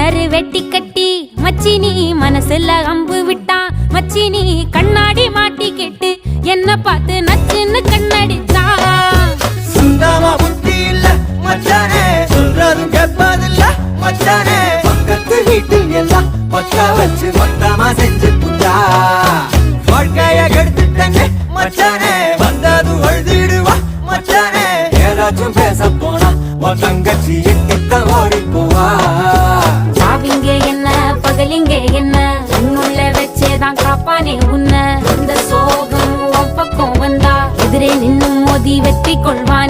கரு வெட்டி கட்டி மச்சினி மனசுல அம்பு விட்டான். மச்சினி கண்ணாடி மாட்டி கேட்டு என்ன பார்த்து நச்சுன்னு கண்ணடிச்சான். சுந்தமா புத்தி இல்ல மச்சானே, சொல்றதும் கேட்பதில்ல மச்சானே. பக்கத்து வீட்டில் எல்லாம் பக்கா வச்சு மொத்தமா செஞ்சு புட்டா. வாழ்க்கைய கெடுத்துட்டங்க மச்சானே, வந்தது அழுதிடுவா மச்சானே. ஏதாச்சும் பேச போனா உன் தங்கச்சி எட்டித்தான் ஓடி போவா. சாவிங்க என்ன பகலிங்க என்ன, உன்னுள்ள வச்சேதான் காப்பானே உன்ன. இந்த சோகம் உன் பக்கம் வந்தா எதிரே நின்னு மோதி வெற்றி கொள்வான்.